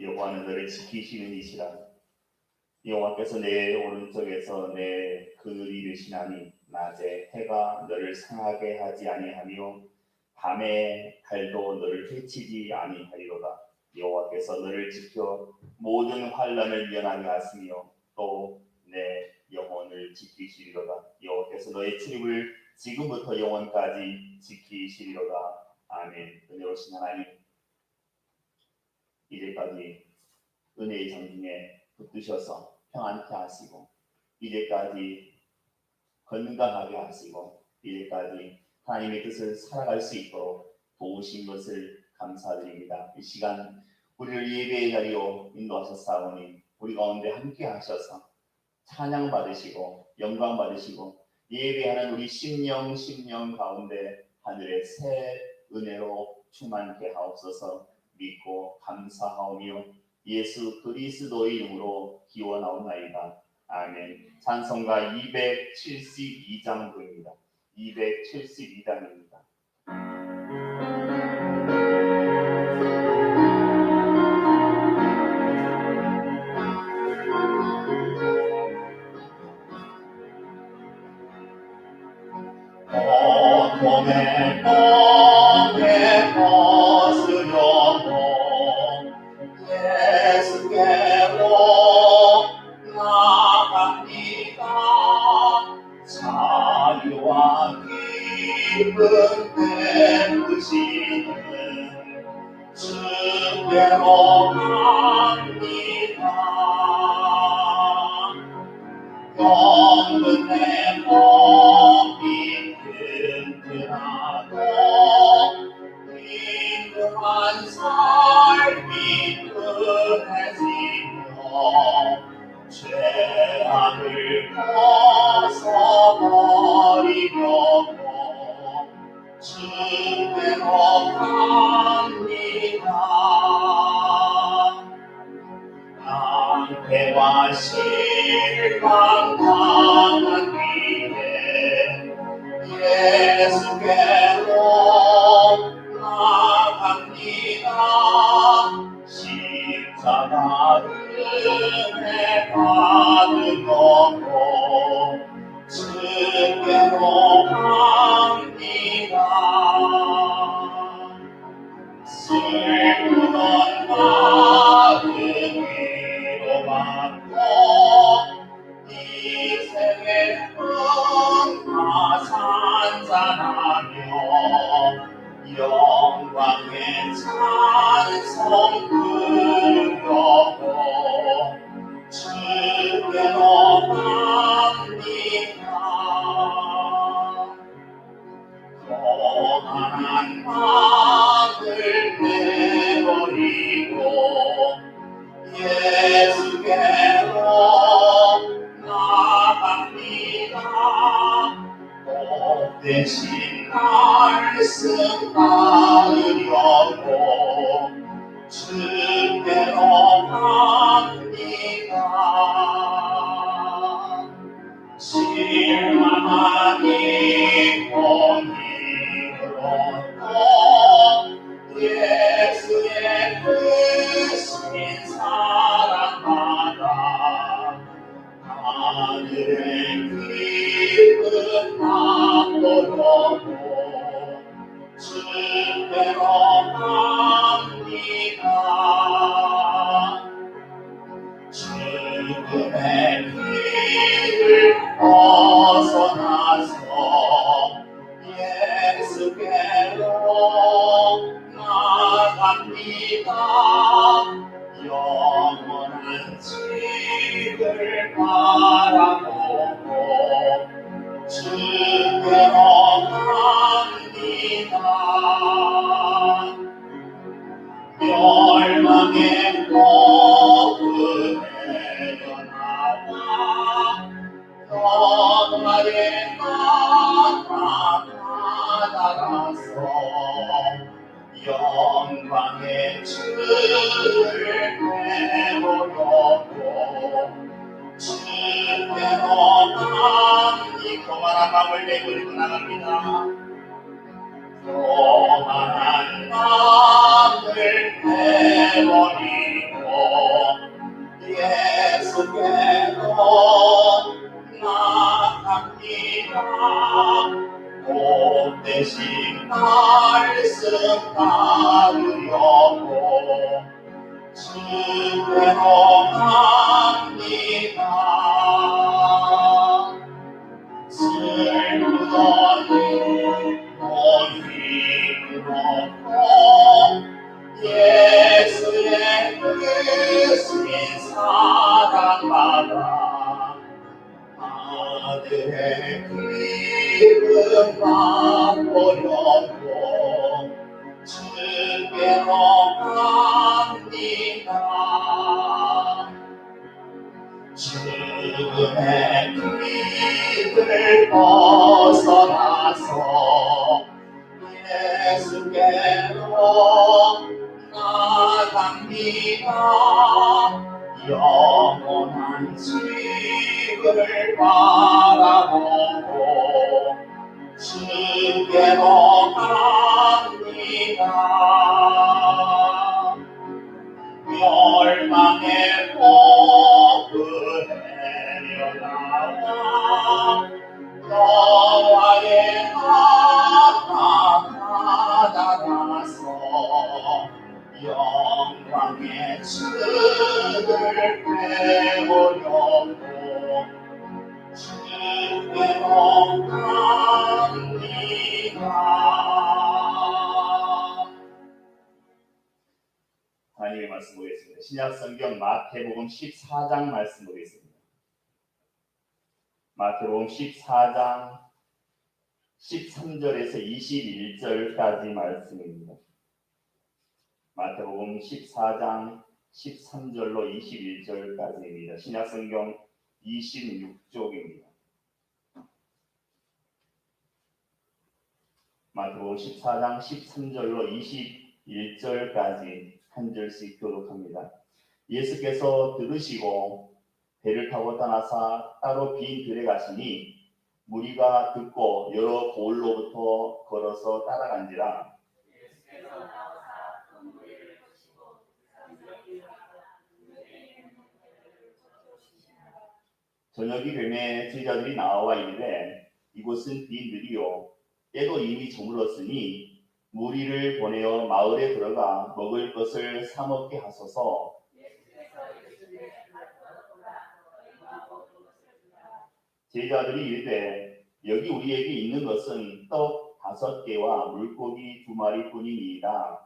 여호와는 너를 지키시는 이시라. 여호와께서 내 오른쪽에서 내 그늘이 되시나니 낮에 해가 너를 상하게 하지 아니하며 밤에 달도 너를 해치지 아니하리로다. 여호와께서 너를 지켜 모든 환난을 면하게 하시며 또 내 영혼을 지키시리로다. 여호와께서 너의 출입을 지금부터 영원까지 지키시리로다. 아멘. 은혜로우신 하나님, 이제까지 은혜의 장중에 붙드셔서 평안케 하시고 이제까지 건강하게 하시고 이제까지 하나님의 뜻을 살아갈 수 있도록 도우신 것을 감사드립니다. 이 시간 우리를 예배의 자리로 인도하셨사오니 우리 가운데 함께 하셔서 찬양 받으시고 영광 받으시고 예배하는 우리 심령 가운데 하늘의 새 은혜로 충만케 하옵소서. 믿고 감사하오며 예수 그리스도의 이름으로 기원하옵나이다. 아멘. 찬송가 272장 부릅니다. 272장입니다. 몸에 벗으려고 예수께로 나갑니다. 자유와 기쁨 베푸시는 주께로 갑니다. 영은 내 몸이 든든하고 인도한 삶이 흔해지며 죄악을 벗어버리려고 주께로 갑니다. 낭패와 실망 당한 뒤에 예수께로 나갑니다. 십자가 은혜 받으려고 주께로 갑니다. 슬픈 마음 위로받고 인생의 흥과 산산하며 영광의 찬송 부르려고 주께로 갑니다. 거만한 마음을 내버리고 예수께로 나갑니다. 복되신 말씀 따르려고 주께로 갑니다. 실망하니 본인으로도 예수의 크신 사랑받아 하늘의 기쁨 맛보려고 주께로 갑니다. 죽음의 길을 벗어나서 예수께로 나갑니다. 영원한 집을 바라보고 주께로 갑니다. 멸망의 폭을 헤어나와 평화의 나라 받아가서 영광의 주를 배우려고 주께로 이 교만한 마음을 내버리고 나갑니다. 교만한 마음을 내버리고 대신 말씀 따르려고 주께로 갑니다. 슬프더니 힘으로 예수의 크신 사랑받아 아들의 기름 맛보려고 주께로 갑니다. 죽음의 길을 벗어나서 예수께로 나갑니다. 영원한 집을 바라보고 주께로 갑니다. 멸망의 폭을 헤려나와 여호와의 나라 나가서 영광의 주를 배우려고 주께로 갑니다. 하나님의 말씀 보겠습니다. 신약성경 마태복음 14장 말씀 보겠습니다. 마태복음 14장 13절에서 21절까지 말씀입니다. 마태복음 14장 13절로 21절까지입니다. 신약성경 26쪽입니다. 마태복음 14장 13절로 21절까지 한 절씩 교독합니다. 예수께서 들으시고 배를 타고 떠나사 따로 빈 들에 가시니 무리가 듣고 여러 고을로부터 걸어서 따라간지라. 저녁이 되매 제자들이 나와 이르되 이곳은 빈 들이요 때도 이미 저물었으니 무리를 보내어 마을에 들어가 먹을 것을 사 먹게 하소서. 제자들이 이르되 여기 우리에게 있는 것은 떡 5개와 물고기 2마리뿐이니이다.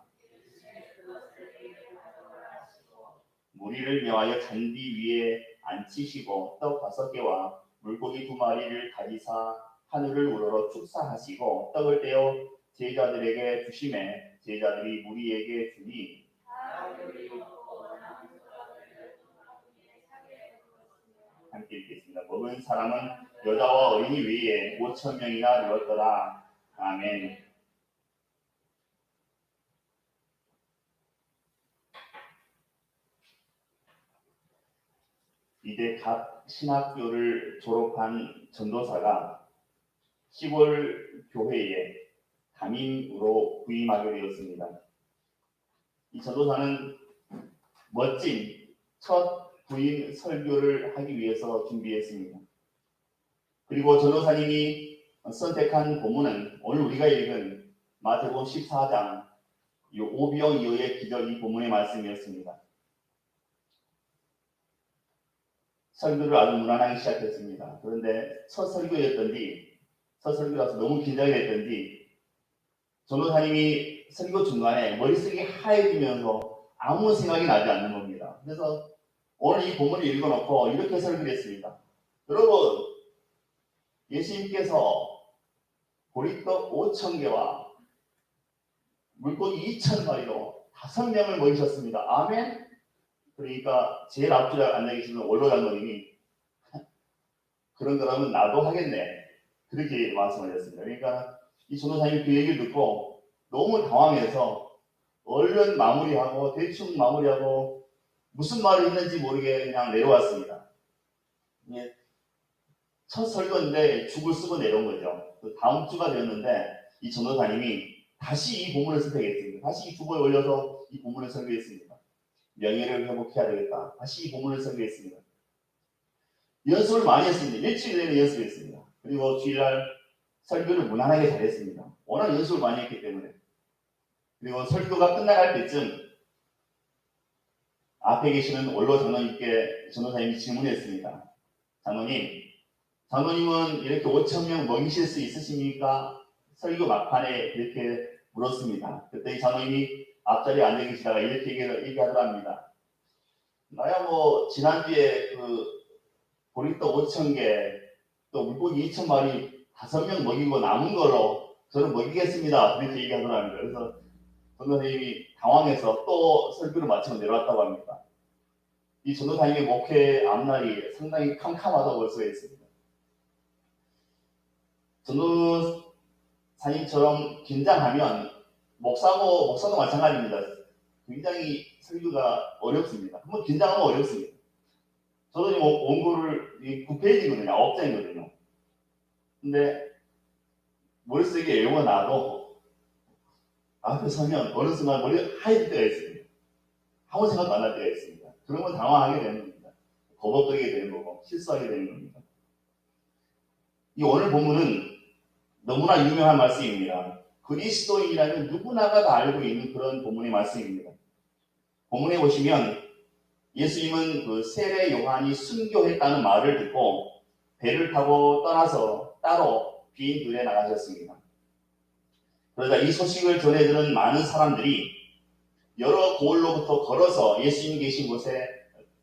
무리를 명하여 잔디 위에 앉히시고 떡 5개와 물고기 2마리를 가지사 하늘을 우러러 축사하시고 떡을 떼어 제자들에게 주시매 제자들이 무리에게 주니 함께 읽겠습니다. 먹은 사람은 여자와 어린이 외에 5,000명이나 되었더라. 아멘. 이제 각 신학교를 졸업한 전도사가 시골 교회에 담임으로 부임하게 되었습니다. 이 전도사는 멋진 첫 부임 설교를 하기 위해서 준비했습니다. 그리고 전도사님이 선택한 본문은 오늘 우리가 읽은 마태복음 14장 오병 이어의 기적 이 본문의 말씀이었습니다. 설교를 아주 무난하게 시작했습니다. 그런데 첫 설교라서 너무 긴장이 됐던지 전도사님이 설교 중간에 머릿속이 하얘지면서 아무 생각이 나지 않는 겁니다. 그래서 오늘 이 본문을 읽어놓고 이렇게 설교를 했습니다. 여러분, 예수님께서 보리떡 5,000개와 물고기 2,000마리로 5명을 먹이셨습니다. 아멘? 그러니까 제일 앞줄에 앉아 계시는 원로 장로님이 그런 거라면 나도 하겠네. 그렇게 말씀하셨습니다. 그러니까 이 전도사님이 그 얘기를 듣고 너무 당황해서 얼른 마무리하고 대충 마무리하고 무슨 말을 했는지 모르게 그냥 내려왔습니다. 첫 설교인데 죽을 쓰고 내려온 거죠. 다음 주가 되었는데 이 전도사님이 다시 이 본문을 선택했습니다. 다시 이 주보에 올려서 이 본문을 설교했습니다. 명예를 회복해야 되겠다. 다시 이 본문을 설교했습니다. 연습을 많이 했습니다. 일주일 내내 연습했습니다. 그리고 주일날 설교를 무난하게 잘했습니다. 워낙 연습을 많이 했기 때문에. 그리고 설교가 끝나갈 때쯤 앞에 계시는 원로 장로님께 전도사님이 질문했습니다. 장로님은 이렇게 5,000명 먹이실 수 있으십니까? 설교 막판에 이렇게 물었습니다. 그때 이 장로님이 앞자리에 앉아 계시다가 이렇게 얘기하더랍니다. 나야 뭐 지난주에 보리떡 5,000개 또 물고기 2,000마리 5명 먹이고 남은 걸로 저는 먹이겠습니다. 그렇게 얘기하더랍니다. 그래서 전도사님이 당황해서 또 설교를 마치고 내려왔다고 합니다. 이 전도사님의 목회 앞날이 상당히 캄캄하다고 볼 수가 있습니다. 전도사님처럼 긴장하면 목사도 마찬가지입니다. 굉장히 설교가 어렵습니다. 한번 긴장하면 어렵습니다. 저도 지금 원고를 9페이지거든요. 9장이거든요. 근데 머릿속에 외워놔도 앞에 서면 어느 순간 머리가 하얘질 때가 있습니다. 아무 생각도 안 날 때가 있습니다. 그러면 당황하게 되는 겁니다. 버벅거리게 되는 거고 실수하게 되는 겁니다. 이 오늘 본문은 너무나 유명한 말씀입니다. 그리스도인이라면 누구나가 다 알고 있는 그런 본문의 말씀입니다. 본문에 보시면 예수님은 세례 요한이 순교했다는 말을 듣고 배를 타고 떠나서 따로 빈 들에 나가셨습니다. 그러다 이 소식을 전해들은 많은 사람들이 여러 고을로부터 걸어서 예수님 계신 곳에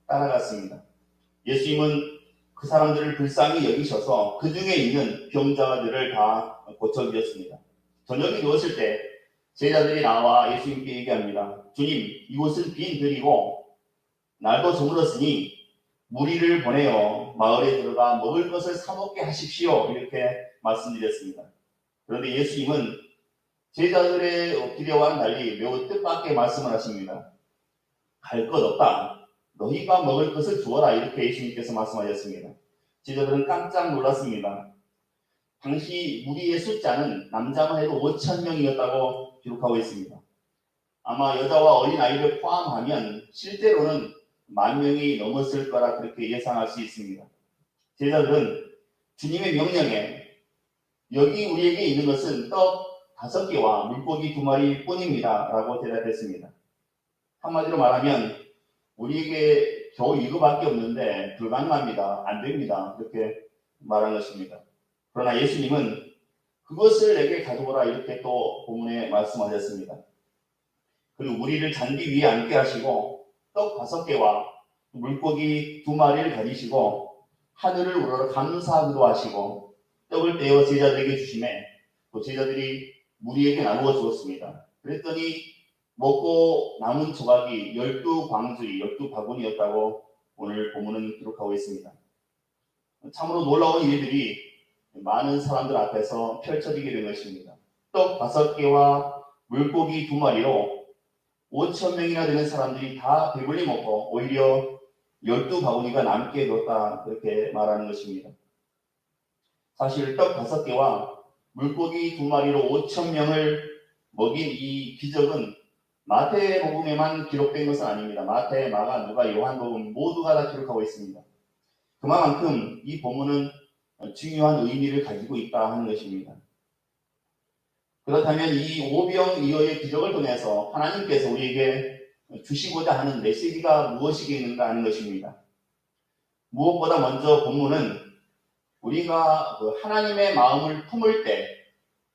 따라갔습니다. 예수님은 그 사람들을 불쌍히 여기셔서 그 중에 있는 병자들을 다 고쳐주셨습니다. 저녁이 누웠을 때 제자들이 나와 예수님께 얘기합니다. 주님, 이곳은 빈 들이고 날도 저물었으니 무리를 보내어 마을에 들어가 먹을 것을 사 먹게 하십시오. 이렇게 말씀드렸습니다. 그런데 예수님은 제자들의 기대와는 달리 매우 뜻밖의 말씀을 하십니다. 갈 것 없다. 너희가 먹을 것을 주어라. 이렇게 예수님께서 말씀하셨습니다. 제자들은 깜짝 놀랐습니다. 당시 무리의 숫자는 남자만 해도 5,000명이었다고 기록하고 있습니다. 아마 여자와 어린아이를 포함하면 실제로는 10,000명이 넘었을 거라 그렇게 예상할 수 있습니다. 제자들은 주님의 명령에 여기 우리에게 있는 것은 떡 5개와 물고기 2마리 뿐입니다. 라고 대답했습니다. 한마디로 말하면 우리에게 겨우 이거밖에 없는데 불가능합니다. 안 됩니다. 이렇게 말한 것입니다. 그러나 예수님은 그것을 내게 가져오라 이렇게 또 본문에 말씀하셨습니다. 그리고 우리를 잔디 위에 앉게 하시고 떡 5개와 물고기 2마리를 가지시고 하늘을 우러러 감사하기도 하시고 떡을 떼어 제자들에게 주시매 또 제자들이 무리에게 나누어 주었습니다. 그랬더니 먹고 남은 조각이 12광주리, 12바구니였다고 오늘 본문은 기록하고 있습니다. 참으로 놀라운 일들이 많은 사람들 앞에서 펼쳐지게 된 것입니다. 떡 5개와 물고기 2마리로 5,000명이나 되는 사람들이 다 배불리 먹고 오히려 12바구니가 남게 되었다 그렇게 말하는 것입니다. 사실 떡 5개와 물고기 2마리로 5,000명을 먹인 이 기적은 마태복음에만 기록된 것은 아닙니다. 마태, 마가, 누가, 요한복음 모두가 다 기록하고 있습니다. 그만큼 이 본문은 중요한 의미를 가지고 있다 하는 것입니다. 그렇다면 이 오병이어의 기적을 통해서 하나님께서 우리에게 주시고자 하는 메시지가 무엇이겠는가 하는 것입니다. 무엇보다 먼저 본문은 우리가 하나님의 마음을 품을 때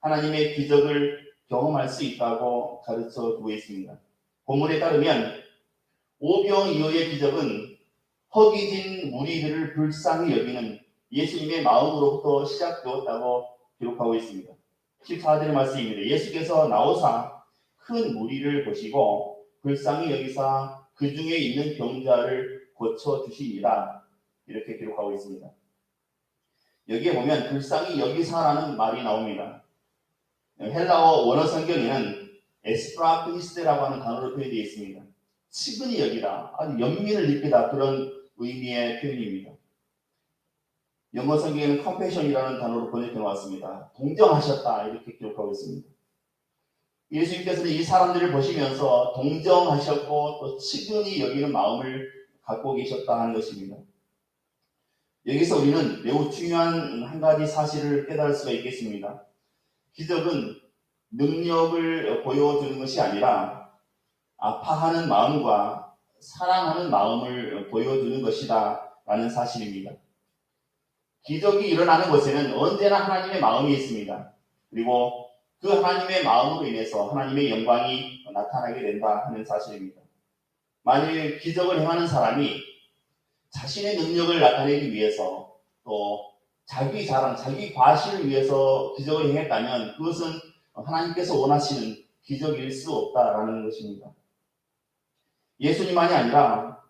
하나님의 기적을 경험할 수 있다고 가르쳐 두고 있습니다. 본문에 따르면 오병이어의 기적은 허기진 무리들을 불쌍히 여기는 예수님의 마음으로부터 시작되었다고 기록하고 있습니다. 14절의 말씀입니다. 예수께서 나오사 큰 무리를 보시고 불쌍히 여기사 그 중에 있는 병자를 고쳐주시니라 이렇게 기록하고 있습니다. 여기에 보면 불쌍히 여기사라는 말이 나옵니다. 헬라어 원어 성경에는 에스프라크니스테라고 하는 단어로 표현되어 있습니다. 치근히 여기다, 아주 연민을 느끼다 그런 의미의 표현입니다. 영어 성경에는 compassion이라는 단어로 번역해 놓았습니다. 동정하셨다 이렇게 기록하고 있습니다. 예수님께서는 이 사람들을 보시면서 동정하셨고 또 치근히 여기는 마음을 갖고 계셨다 하는 것입니다. 여기서 우리는 매우 중요한 한 가지 사실을 깨달을 수가 있겠습니다. 기적은 능력을 보여주는 것이 아니라 아파하는 마음과 사랑하는 마음을 보여주는 것이다 라는 사실입니다. 기적이 일어나는 곳에는 언제나 하나님의 마음이 있습니다. 그리고 그 하나님의 마음으로 인해서 하나님의 영광이 나타나게 된다 하는 사실입니다. 만일 기적을 행하는 사람이 자신의 능력을 나타내기 위해서 또 자기 자랑, 자기 과시를 위해서 기적을 행했다면 그것은 하나님께서 원하시는 기적일 수 없다라는 것입니다. 예수님만이 아니라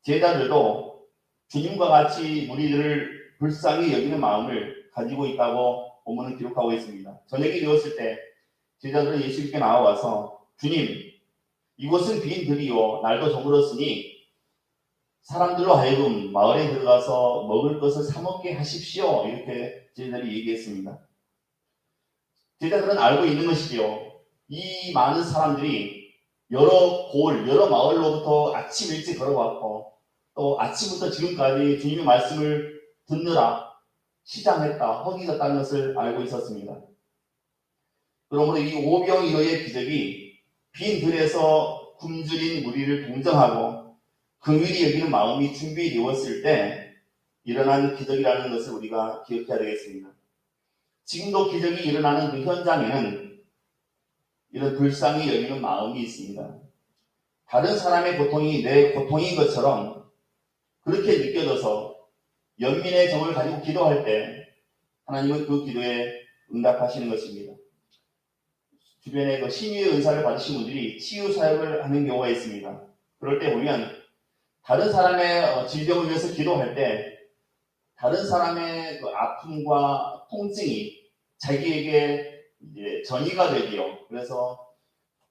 제자들도 주님과 같이 우리들을 불쌍히 여기는 마음을 가지고 있다고 본문은 기록하고 있습니다. 저녁이 되었을 때 제자들은 예수님께 나와와서 주님, 이곳은 빈 들이요 날도 저물었으니 사람들로 하여금 마을에 들어가서 먹을 것을 사 먹게 하십시오. 이렇게 제자들이 얘기했습니다. 제자들은 알고 있는 것이지요. 이 많은 사람들이 여러 마을로부터 아침 일찍 걸어왔고 또 아침부터 지금까지 주님의 말씀을 듣느라 시장했다, 허기졌다는 것을 알고 있었습니다. 그러므로 이 오병이어의 기적이 빈 들에서 굶주린 무리를 동정하고 긍휼히 여기는 마음이 준비되었을 때 일어난 기적이라는 것을 우리가 기억해야 되겠습니다. 지금도 기적이 일어나는 그 현장에는 이런 불쌍히 여기는 마음이 있습니다. 다른 사람의 고통이 내 고통인 것처럼 그렇게 느껴져서 연민의 정을 가지고 기도할 때 하나님은 그 기도에 응답하시는 것입니다. 주변에 그 신유의 은사를 받으신 분들이 치유 사역을 하는 경우가 있습니다. 그럴 때 보면 다른 사람의 질병을 위해서 기도할 때 다른 사람의 그 아픔과 통증이 자기에게 이제 전이가 되지요. 그래서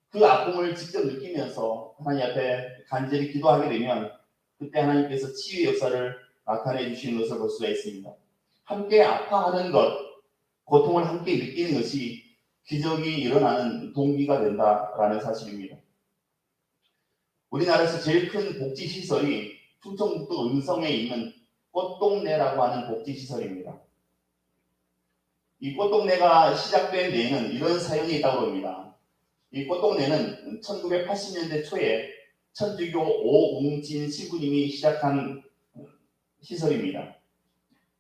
그 아픔을 직접 느끼면서 하나님 앞에 간절히 기도하게 되면 그때 하나님께서 치유의 역사를 나타내 주시는 것을 볼 수가 있습니다. 함께 아파하는 것, 고통을 함께 느끼는 것이 기적이 일어나는 동기가 된다라는 사실입니다. 우리나라에서 제일 큰 복지시설이 충청북도 음성에 있는 꽃동네라고 하는 복지시설입니다. 이 꽃동네가 시작된 데에는 이런 사연이 있다고 합니다. 이 꽃동네는 1980년대 초에 천주교 오웅진 신부님이 시작한 시설입니다.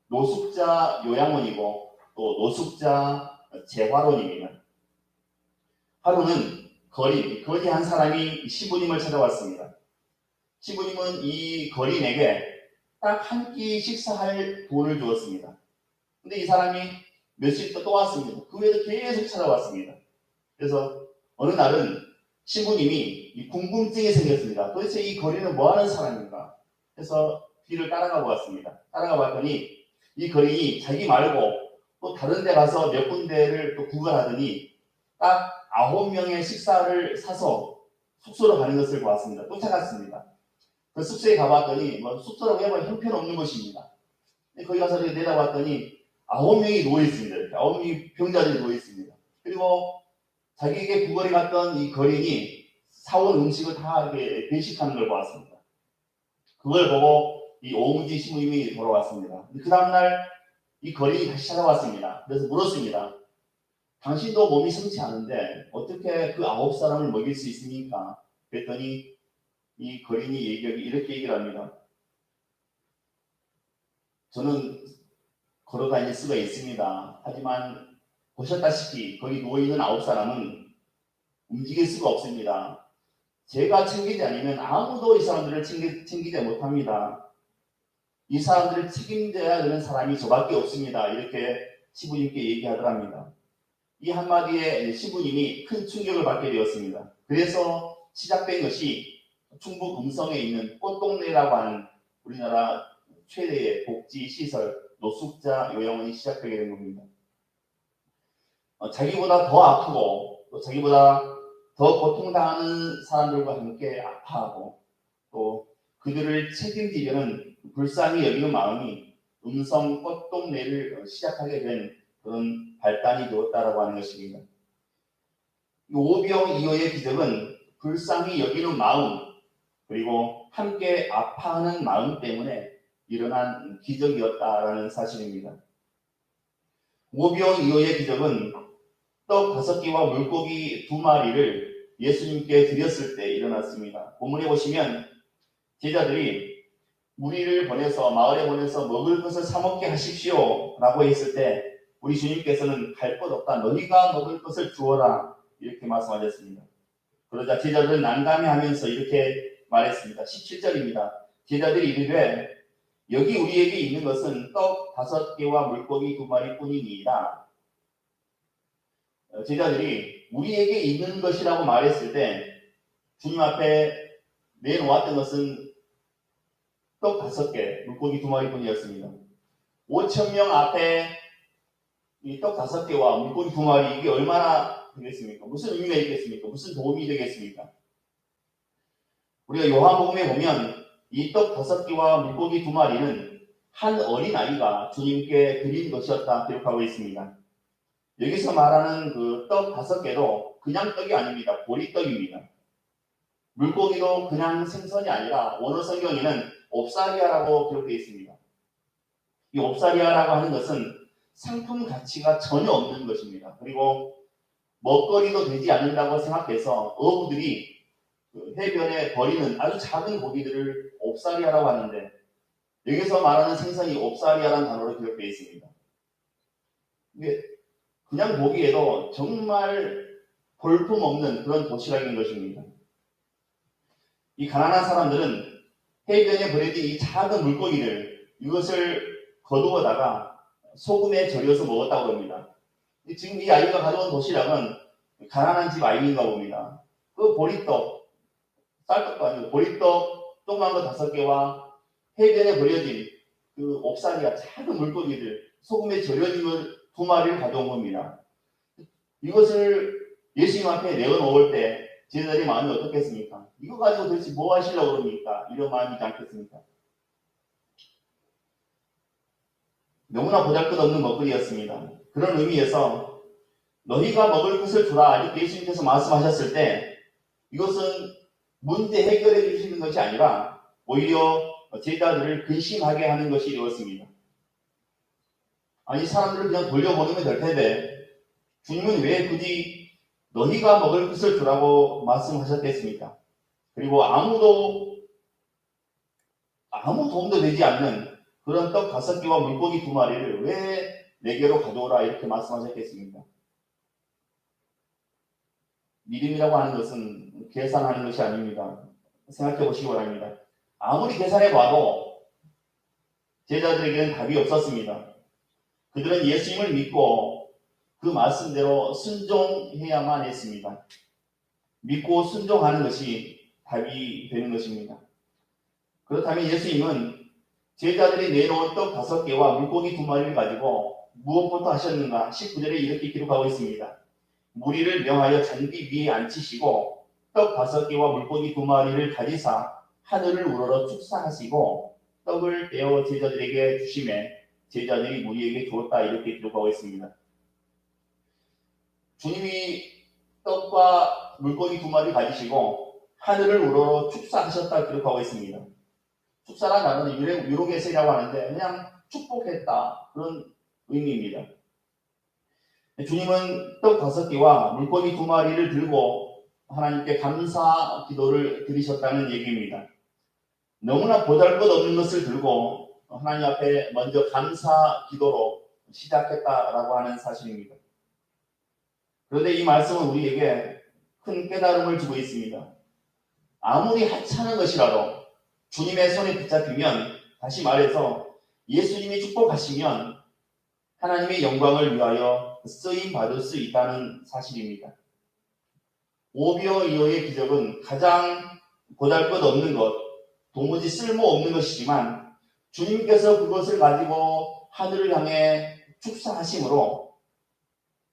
노숙자 요양원이고 또 노숙자 재활원입니다. 하루는 거리 한 사람이 신부님을 찾아왔습니다. 신부님은 이 거리인에게 딱 한 끼 식사할 돈을 주었습니다. 근데 이 사람이 며칠 또 왔습니다. 그 후에도 계속 찾아왔습니다. 그래서 어느 날은 신부님이 이 궁금증이 생겼습니다. 도대체 이 거리는 뭐 하는 사람인가? 그래서 뒤를 따라가 보았습니다. 따라가 봤더니 이 거리인이 자기 말고 또 다른 데 가서 몇 군데를 또 구걸하더니 딱 9명의 식사를 사서 숙소로 가는 것을 보았습니다. 쫓아갔습니다. 그 숙소에 가봤더니 숙소라고 해봐야 형편없는 것입니다. 거기 가서 내다봤더니 9명이 누워있습니다. 이렇게 9명이 병자들이 누워있습니다. 그리고 자기에게 구걸에 갔던 이 거리인이 사온 음식을 다 이렇게 배식하는 걸 보았습니다. 그걸 보고 이 오웅진 신부님이 돌아왔습니다. 그 다음날 이 거리인이 다시 찾아왔습니다. 그래서 물었습니다. 당신도 몸이 성치 않은데 어떻게 그 9사람을 먹일 수 있습니까? 그랬더니 이 거린이 이렇게 얘기를 합니다. 저는 걸어 다닐 수가 있습니다. 하지만 보셨다시피 거기 누워있는 9사람은 움직일 수가 없습니다. 제가 챙기지 않으면 아무도 이 사람들을 챙기지 못합니다. 이 사람들을 책임져야 되는 사람이 저밖에 없습니다. 이렇게 시부님께 얘기하더랍니다. 이 한마디에 시부님이 큰 충격을 받게 되었습니다. 그래서 시작된 것이 충북 음성에 있는 꽃동네라고 하는 우리나라 최대의 복지시설 노숙자 요양원이 시작되게 된 겁니다. 자기보다 더 아프고 또 자기보다 더 고통당하는 사람들과 함께 아파하고 또 그들을 책임지려는 불쌍히 여기는 마음이 음성 꽃동네를 시작하게 된 그런 발단이 되었다라고 하는 것입니다. 오병이어의 기적은 불쌍히 여기는 마음 그리고 함께 아파하는 마음 때문에 일어난 기적이었다라는 사실입니다. 오병 이어의 기적은 떡 5개와 물고기 2마리를 예수님께 드렸을 때 일어났습니다. 본문에 보시면 제자들이 무리를 보내서 마을에 보내서 먹을 것을 사 먹게 하십시오 라고 했을 때 우리 주님께서는 갈 것 없다. 너희가 먹을 것을 주어라 이렇게 말씀하셨습니다. 그러자 제자들은 난감해하면서 이렇게 말했습니다. 17절입니다. 제자들이 이르되 여기 우리에게 있는 것은 떡 5개와 물고기 2마리 뿐이니이다. 제자들이 우리에게 있는 것이라고 말했을 때 주님 앞에 내놓았던 것은 떡 5개, 물고기 2마리 뿐이었습니다. 5,000명 앞에 이 떡 5개와 물고기 2마리 이게 얼마나 되겠습니까? 무슨 의미가 있겠습니까? 무슨 도움이 되겠습니까? 우리가 요한복음에 보면 이 떡 5개와 물고기 2마리는 한 어린아이가 주님께 드린 것이었다 기록하고 있습니다. 여기서 말하는 그 떡 5개도 그냥 떡이 아닙니다. 보리떡입니다. 물고기도 그냥 생선이 아니라 원어 성경에는 옵사리아라고 기록되어 있습니다. 이 옵사리아라고 하는 것은 상품 가치가 전혀 없는 것입니다. 그리고 먹거리도 되지 않는다고 생각해서 어부들이 그 해변에 버리는 아주 작은 고기들을 옵사리아라고 하는데 여기서 말하는 생선이 옵사리아라는 단어로 기록되어 있습니다. 이게 그냥 보기에도 정말 볼품없는 그런 도시락인 것입니다. 이 가난한 사람들은 해변에 버려진 이 작은 물고기를 이것을 거두어다가 소금에 절여서 먹었다고 합니다. 지금 이 아이가 가져온 도시락은 가난한 집 아이인가 봅니다. 그 보리떡, 쌀떡도 아니고 보리떡 조그만 거 5개와 해변에 버려진 그 옥사리와 작은 물고기들, 소금에 절여진 걸 2마리를 가져온 겁니다. 이것을 예수님 앞에 내어놓을 때 제자들의 마음이 어떻겠습니까? 이거 가지고 도대체 뭐 하시려고 그럽니까? 이런 마음이지 않겠습니까? 너무나 보잘것없는 먹거리였습니다. 그런 의미에서 너희가 먹을 것을 주라 이렇게 예수님께서 말씀하셨을 때 이것은 문제 해결해 주시는 것이 아니라 오히려 제자들을 근심하게 하는 것이 되었습니다. 아니 사람들을 그냥 돌려보내면 될 텐데 주님은 왜 굳이 너희가 먹을 것을 주라고 말씀하셨겠습니까? 그리고 아무 도움도 되지 않는 그런 떡 5개와 물고기 2마리를 왜 내게로 가져오라 이렇게 말씀하셨겠습니까? 믿음이라고 하는 것은 계산하는 것이 아닙니다. 생각해 보시기 바랍니다. 아무리 계산해 봐도 제자들에게는 답이 없었습니다. 그들은 예수님을 믿고 그 말씀대로 순종해야만 했습니다. 믿고 순종하는 것이 답이 되는 것입니다. 그렇다면 예수님은 제자들이 내놓은 떡 5개와 물고기 2마리를 가지고 무엇부터 하셨는가? 19절에 이렇게 기록하고 있습니다. 무리를 명하여 잔디 위에 앉히시고 떡 5개와 물고기 2마리를 가지사 하늘을 우러러 축사하시고 떡을 떼어 제자들에게 주시매 제자들이 무리에게 주었다 이렇게 기록하고 있습니다. 주님이 떡과 물고기 2마리 가지시고 하늘을 우러러 축사하셨다 기록하고 있습니다. 축사란 단어는 유로게세라고 하는데 그냥 축복했다 그런 의미입니다. 주님은 떡 5개와 물고기 2마리를 들고 하나님께 감사 기도를 드리셨다는 얘기입니다. 너무나 보잘것없는 것을 들고 하나님 앞에 먼저 감사 기도로 시작했다라고 하는 사실입니다. 그런데 이 말씀은 우리에게 큰 깨달음을 주고 있습니다. 아무리 하찮은 것이라도 주님의 손에 붙잡히면, 다시 말해서 예수님이 축복하시면 하나님의 영광을 위하여 쓰임 받을 수 있다는 사실입니다. 오비어이어의 기적은 가장 보잘것없는 것, 도무지 쓸모없는 것이지만 주님께서 그것을 가지고 하늘을 향해 축사하심으로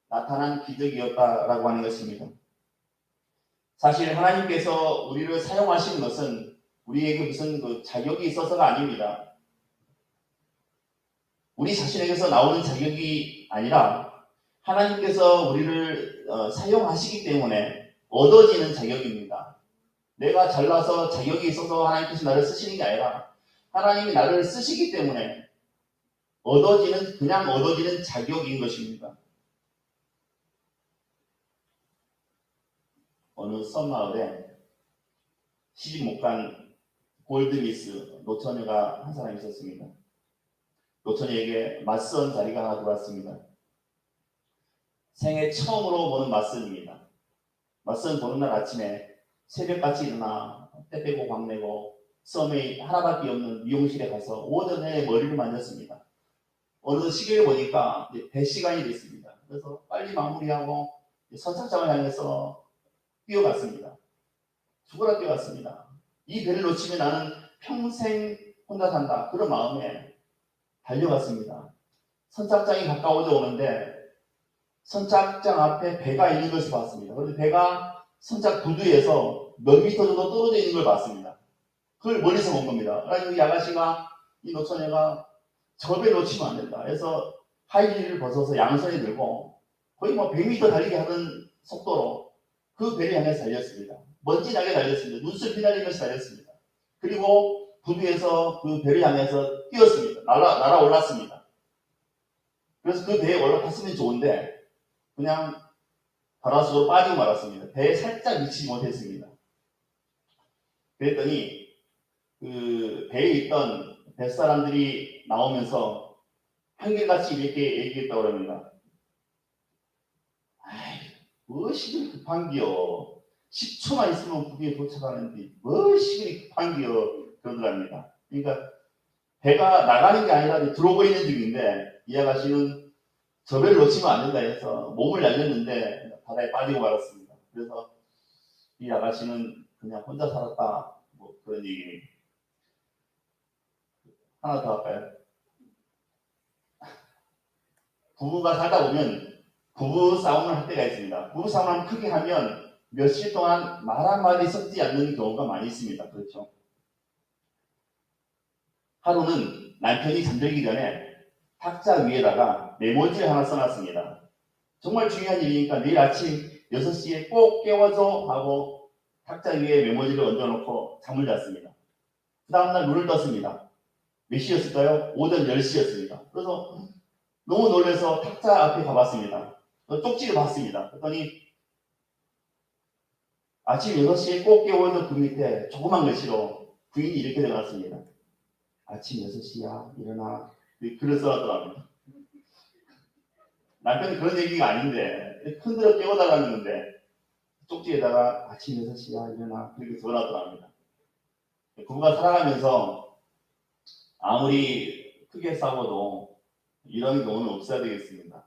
나타난 기적이었다라고 하는 것입니다. 사실 하나님께서 우리를 사용하시는 것은 우리에게 무슨 자격이 있어서가 아닙니다. 우리 자신에게서 나오는 자격이 아니라 하나님께서 우리를 사용하시기 때문에 얻어지는 자격입니다. 내가 잘나서 자격이 있어서 하나님께서 나를 쓰시는 게 아니라 하나님이 나를 쓰시기 때문에 얻어지는, 그냥 얻어지는 자격인 것입니다. 어느 섬마을에 시집 못 간 골드미스 노처녀가 한 사람이 있었습니다. 노처녀에게 맞선 자리가 하나 들어왔습니다. 생애 처음으로 보는 맞선입니다. 맞선 보는 날 아침에 새벽같이 일어나 때 빼고 광 내고 섬에 하나밖에 없는 미용실에 가서 오전에 머리를 만졌습니다. 어느 시계를 보니까 배 시간이 됐습니다. 그래서 빨리 마무리하고 선착장을 향해서 뛰어갔습니다. 죽으라 뛰어갔습니다. 이 배를 놓치면 나는 평생 혼자 산다. 그런 마음에 달려갔습니다. 선착장이 가까워져 오는데 선착장 앞에 배가 있는 것을 봤습니다. 그런데 배가 선착 부두에서 몇 미터 정도 떨어져 있는 걸 봤습니다. 그걸 멀리서 본 겁니다. 그래서 이 아가씨가, 이 노처녀가 저 배 놓치면 안 된다. 그래서 하이힐을 벗어서 양손에 들고 거의 100m 달리기 하는 속도로 그 배를 향해서 달렸습니다. 먼지 나게 달렸습니다. 눈썹 휘날리면서 달렸습니다. 그리고 부두에서 그 배를 향해서 뛰었습니다. 날아올랐습니다. 그래서 그 배에 올라탔으면 좋은데 그냥 바닷속으로 빠지고 말았습니다. 배에 살짝 미치지 못했습니다. 그랬더니 그 배에 있던 뱃사람들이 나오면서 한결같이 이렇게 얘기했다고 합니다. 아이, 무엇이 급한기요. 10초만 있으면 부두에 도착하는데 무엇이 급한기요. 그러더랍니다. 그러니까 배가 나가는 게 아니라 들어오고 있는 중인데 이 아가씨는 저 배를 놓치면 안 된다 해서 몸을 날렸는데 바다에 빠지고 말았습니다. 그래서 이 아가씨는 그냥 혼자 살았다. 뭐 그런 얘기입니다. 하나 더 할까요? 부부가 살다 보면 부부 싸움을 할 때가 있습니다. 부부 싸움을 크게 하면 며칠 동안 말 한마디 섞지 않는 경우가 많이 있습니다. 그렇죠? 하루는 남편이 잠들기 전에 탁자 위에다가 메모지를 하나 써놨습니다. 정말 중요한 일이니까 내일 아침 6시에 꼭 깨워줘 하고 탁자 위에 메모지를 얹어놓고 잠을 잤습니다. 그 다음날 눈을 떴습니다. 몇 시였을까요? 오전 10시였습니다. 그래서 너무 놀라서 탁자 앞에 가봤습니다. 쪽지를 봤습니다. 그랬더니 아침 6시에 꼭 깨워줘 그 밑에 조그만 글씨로 부인이 이렇게 적어놨습니다. 아침 6시야 일어나. 글을 써놨더랍니다. 남편이 그런 얘기가 아닌데 흔들어 깨워달라는 건데 쪽지에다가 아침 6시야 일어나 그렇게 적어놨더랍니다. 부부가 살아가면서 아무리 크게 싸워도 이런 경우는 없어야 되겠습니다.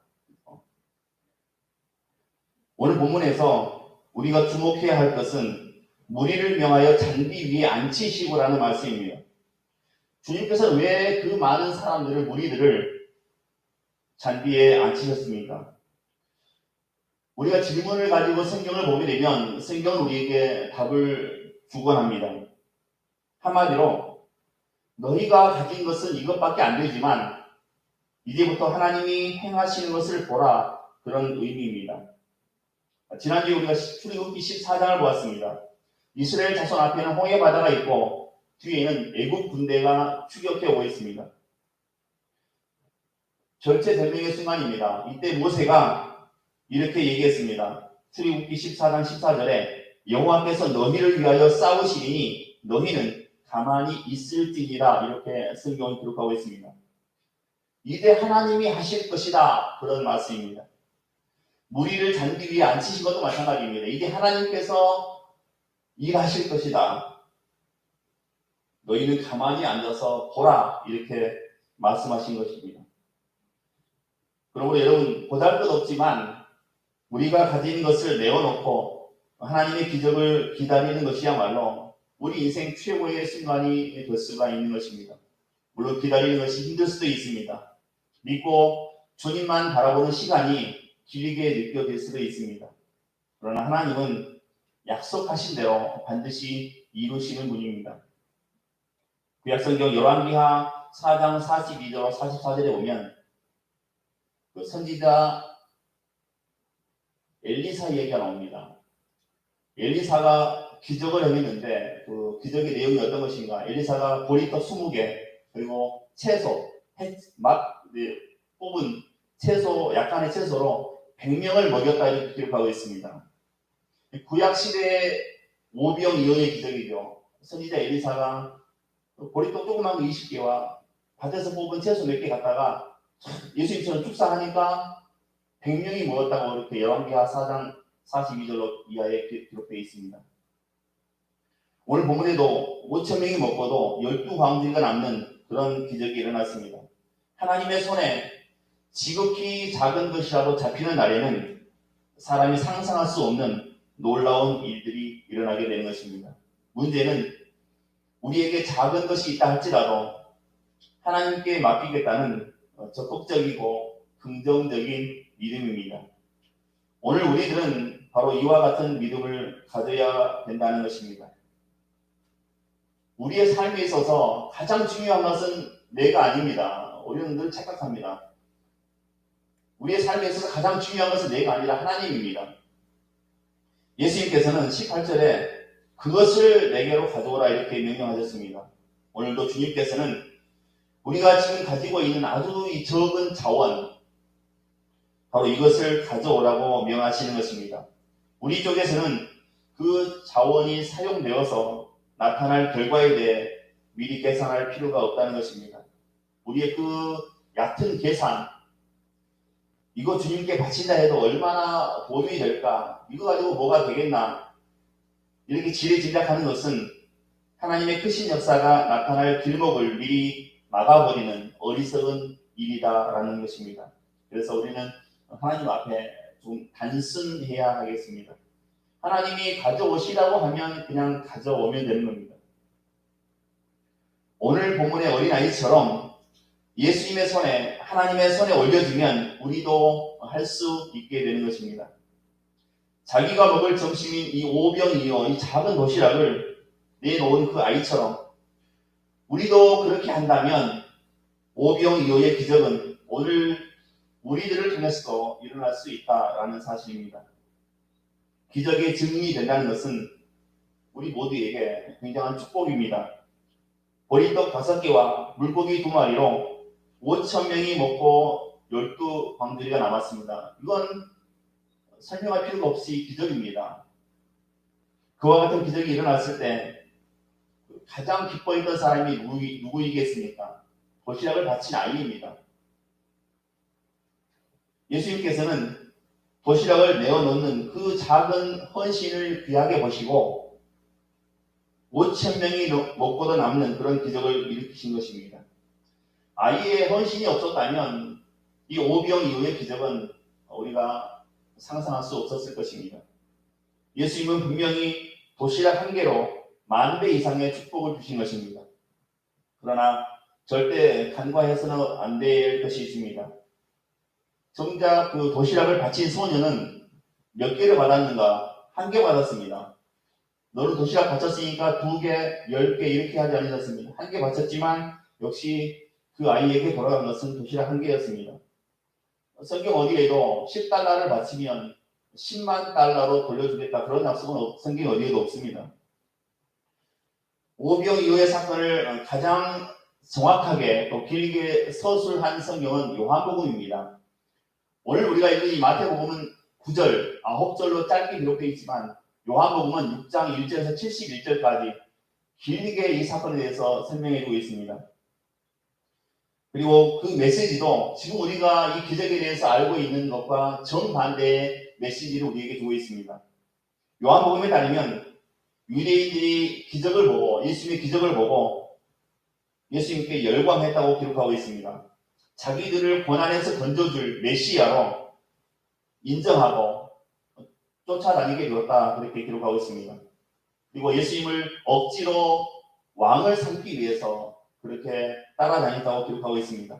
오늘 본문에서 우리가 주목해야 할 것은 무리를 명하여 잔디 위에 앉히시고라는 말씀입니다. 주님께서 왜 그 많은 사람들을, 무리들을 잔디에 앉히셨습니까? 우리가 질문을 가지고 성경을 보게 되면 성경은 우리에게 답을 주곤 합니다. 한마디로 너희가 가진 것은 이것밖에 안 되지만 이제부터 하나님이 행하시는 것을 보라, 그런 의미입니다. 지난주에 우리가 출애굽기 14장을 보았습니다. 이스라엘 자손 앞에는 홍해 바다가 있고 뒤에는 애국 군대가 추격해 오고 있습니다. 절체절명의 순간입니다. 이때 모세가 이렇게 얘기했습니다. 출애굽기 14장 14절에 여호와께서 너희를 위하여 싸우시리니 너희는 가만히 있을지니라, 이렇게 성경을 기록하고 있습니다. 이제 하나님이 하실 것이다, 그런 말씀입니다. 무리를 잔디 위에 앉히신 것도 마찬가지입니다. 이제 하나님께서 일하실 것이다. 너희는 가만히 앉아서 보라, 이렇게 말씀하신 것입니다. 그러므로 여러분, 보잘것없지만 우리가 가진 것을 내어놓고 하나님의 기적을 기다리는 것이야말로 우리 인생 최고의 순간이 될 수가 있는 것입니다. 물론 기다리는 것이 힘들 수도 있습니다. 믿고 주님만 바라보는 시간이 길게 느껴질 수도 있습니다. 그러나 하나님은 약속하신 대로 반드시 이루시는 분입니다. 구약성경 열왕기하 4장 42절 44절에 보면 그 선지자 엘리사 얘기가 나옵니다. 엘리사가 기적을 행했는데 그 기적의 내용이 어떤 것인가? 엘리사가 보리떡 20개 그리고 채소, 뽑은 채소, 약간의 채소로 100명을 먹였다 이렇게 기록하고 있습니다. 구약 시대의 오병이어의 기적이죠. 선지자 엘리사가 보리떡 조그만 거 20개와 밭에서 뽑은 채소 몇 개 갖다가 예수님처럼 축사하니까 100명이 먹었다고 이렇게 열왕기하 4장 42절로 이하에 기록되어 있습니다. 오늘 본문에도 5,000명이 먹고도 12광주리가 남는 그런 기적이 일어났습니다. 하나님의 손에 지극히 작은 것이라도 잡히는 날에는 사람이 상상할 수 없는 놀라운 일들이 일어나게 되는 것입니다. 문제는 우리에게 작은 것이 있다 할지라도 하나님께 맡기겠다는 적극적이고 긍정적인 믿음입니다. 오늘 우리들은 바로 이와 같은 믿음을 가져야 된다는 것입니다. 우리의 삶에 있어서 가장 중요한 것은 내가 아닙니다. 우리는 늘 착각합니다. 우리의 삶에 있어서 가장 중요한 것은 내가 아니라 하나님입니다. 예수님께서는 18절에 그것을 내게로 가져오라 이렇게 명령하셨습니다. 오늘도 주님께서는 우리가 지금 가지고 있는 아주 적은 자원, 바로 이것을 가져오라고 명하시는 것입니다. 우리 쪽에서는 그 자원이 사용되어서 나타날 결과에 대해 미리 계산할 필요가 없다는 것입니다. 우리의 그 얕은 계산, 이거 주님께 바친다 해도 얼마나 도움이 될까? 이거 가지고 뭐가 되겠나? 이렇게 지레짐작하는 것은 하나님의 크신 역사가 나타날 길목을 미리 막아버리는 어리석은 일이다라는 것입니다. 그래서 우리는 하나님 앞에 좀 단순해야 하겠습니다. 하나님이 가져오시라고 하면 그냥 가져오면 되는 겁니다. 오늘 본문의 어린아이처럼 예수님의 손에, 하나님의 손에 올려주면 우리도 할 수 있게 되는 것입니다. 자기가 먹을 점심인 이 오병이어, 이 작은 도시락을 내놓은 그 아이처럼 우리도 그렇게 한다면 오병이어의 기적은 오늘 우리들을 통해서도 일어날 수 있다라는 사실입니다. 기적의 증인이 된다는 것은 우리 모두에게 굉장한 축복입니다. 보리떡 5개와 물고기 2마리로 5,000명이 먹고 12광주리가 남았습니다. 이건 설명할 필요가 없이 기적입니다. 그와 같은 기적이 일어났을 때 가장 기뻐했던 사람이 누구이겠습니까? 도시락을 바친 아이입니다. 예수님께서는 도시락을 내어놓는 그 작은 헌신을 귀하게 보시고 5,000명이 먹고도 남는 그런 기적을 일으키신 것입니다. 아이의 헌신이 없었다면 이 오병 이후의 기적은 우리가 상상할 수 없었을 것입니다. 예수님은 분명히 도시락 1개로 10,000배 이상의 축복을 주신 것입니다. 그러나 절대 간과해서는 안 될 것이 있습니다. 정작 그 도시락을 바친 소녀는 몇 개를 받았는가? 1개 받았습니다. 너는 도시락 바쳤으니까 2개, 10개 이렇게 하지 않으셨습니다. 1개 바쳤지만 역시 그 아이에게 돌아간 것은 도시락 1개였습니다. 성경 어디에도 10달러를 바치면 10만 달러로 돌려주겠다. 그런 약속은 성경 어디에도 없습니다. 오병 이후의 사건을 가장 정확하게 또 길게 서술한 성경은 요한복음입니다. 오늘 우리가 읽은 이 마태복음은 9절, 9절로 짧게 기록되어 있지만 요한복음은 6장 1절에서 71절까지 길게 이 사건에 대해서 설명해주고 있습니다. 그리고 그 메시지도 지금 우리가 이 기적에 대해서 알고 있는 것과 정반대의 메시지를 우리에게 주고 있습니다. 요한복음에 따르면 유대인들이 기적을 보고 예수님의 기적을 보고 예수님께 열광했다고 기록하고 있습니다. 자기들을 고난에서 건져줄 메시아로 인정하고 쫓아다니게 되었다 그렇게 기록하고 있습니다. 그리고 예수님을 억지로 왕을 삼기 위해서 그렇게 따라다녔다고 기록하고 있습니다.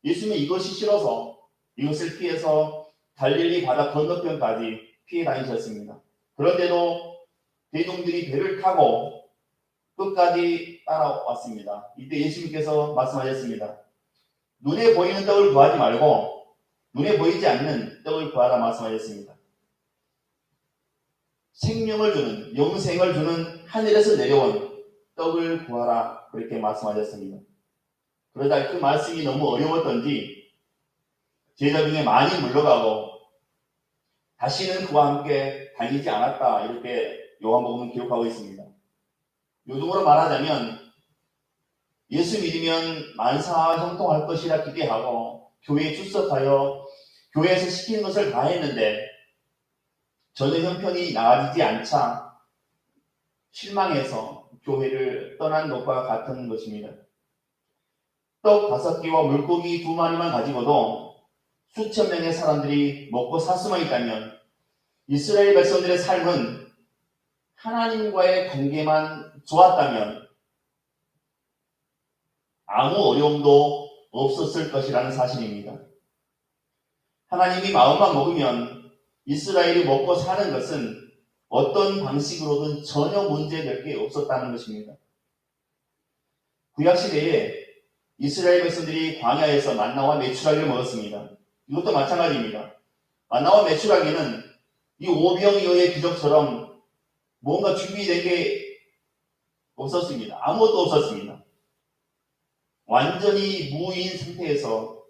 예수님은 이것이 싫어서 이것을 피해서 갈릴리 바다 건너편까지 피해 다니셨습니다. 그런데도 대중들이 배를 타고 끝까지 따라왔습니다. 이때 예수님께서 말씀하셨습니다. 눈에 보이는 떡을 구하지 말고 눈에 보이지 않는 떡을 구하라 말씀하셨습니다. 생명을 주는, 영생을 주는 하늘에서 내려온 떡을 구하라, 그렇게 말씀하셨습니다. 그러다 그 말씀이 너무 어려웠던지 제자 중에 많이 물러가고 다시는 그와 함께 다니지 않았다, 이렇게 요한복음은 기록하고 있습니다. 요즘으로 말하자면 예수 믿으면 만사 형통할 것이라 기대하고 교회에 출석하여 교회에서 시키는 것을 다 했는데 전혀 형편이 나아지지 않자 실망해서 교회를 떠난 것과 같은 것입니다. 떡 5개와 물고기 2마리만 가지고도 수천 명의 사람들이 먹고 살 수만 있다면 이스라엘 백성들의 삶은 하나님과의 관계만 좋았다면 아무 어려움도 없었을 것이라는 사실입니다. 하나님이 마음만 먹으면 이스라엘이 먹고 사는 것은 어떤 방식으로든 전혀 문제될 게 없었다는 것입니다. 구약시대에 이스라엘 백성들이 광야에서 만나와 메추라기를 먹었습니다. 이것도 마찬가지입니다. 만나와 메추라기는 이 오병이어의 기적처럼 뭔가 준비된 게 없었습니다. 아무것도 없었습니다. 완전히 무인 상태에서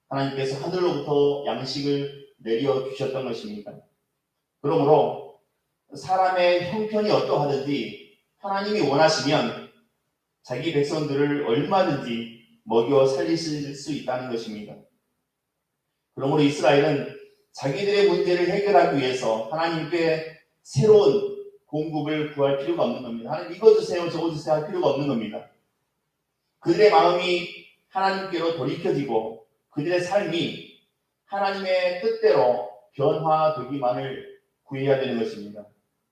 하나님께서 하늘로부터 양식을 내려주셨던 것입니다. 그러므로 사람의 형편이 어떠하든지 하나님이 원하시면 자기 백성들을 얼마든지 먹여 살리실 수 있다는 것입니다. 그러므로 이스라엘은 자기들의 문제를 해결하기 위해서 하나님께 새로운 공급을 구할 필요가 없는 겁니다. 하나님 이거 주세요, 저거 주세요 할 필요가 없는 겁니다. 그들의 마음이 하나님께로 돌이켜지고 그들의 삶이 하나님의 뜻대로 변화되기만을 구해야 되는 것입니다.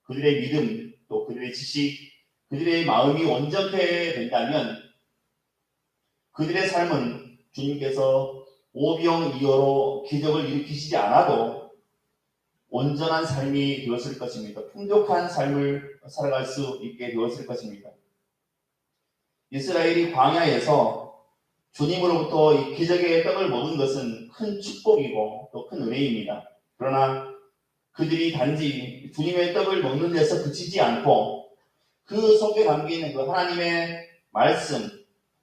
그들의 믿음, 또 그들의 지식, 그들의 마음이 온전케 된다면 그들의 삶은 주님께서 오병이어로 기적을 일으키시지 않아도 온전한 삶이 되었을 것입니다. 풍족한 삶을 살아갈 수 있게 되었을 것입니다. 이스라엘이 광야에서 주님으로부터 이 기적의 떡을 먹은 것은 큰 축복이고 또 큰 은혜입니다. 그러나 그들이 단지 주님의 떡을 먹는 데서 그치지 않고 그 속에 담기는 그 하나님의 말씀,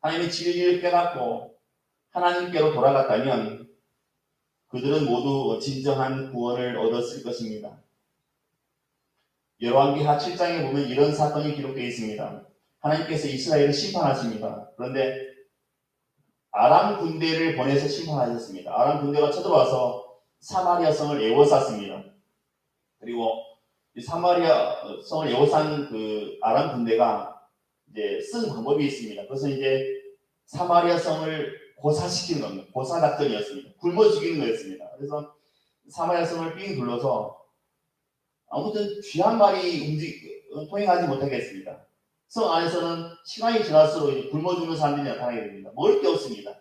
하나님의 진리를 깨닫고 하나님께로 돌아갔다면 그들은 모두 진정한 구원을 얻었을 것입니다. 열왕기하 7장에 보면 이런 사건이 기록되어 있습니다. 하나님께서 이스라엘을 심판하십니다. 그런데 아람 군대를 보내서 심판하셨습니다. 아람 군대가 쳐들어와서 사마리아 성을 에워쌌습니다. 그리고 이 사마리아 성을 에워싼 그 아람 군대가 이제 쓴 방법이 있습니다. 그래서 이제 사마리아 성을 고사시키는 겁니다. 고사 작전이었습니다. 굶어 죽이는 거였습니다. 그래서 사마리아 성을 삥 둘러서 아무튼 쥐 한 마리 통행하지 못하게 했습니다. 성 안에서는 시간이 지날수록 굶어 죽는 사람들이 나타나게 됩니다. 먹을 게 없습니다.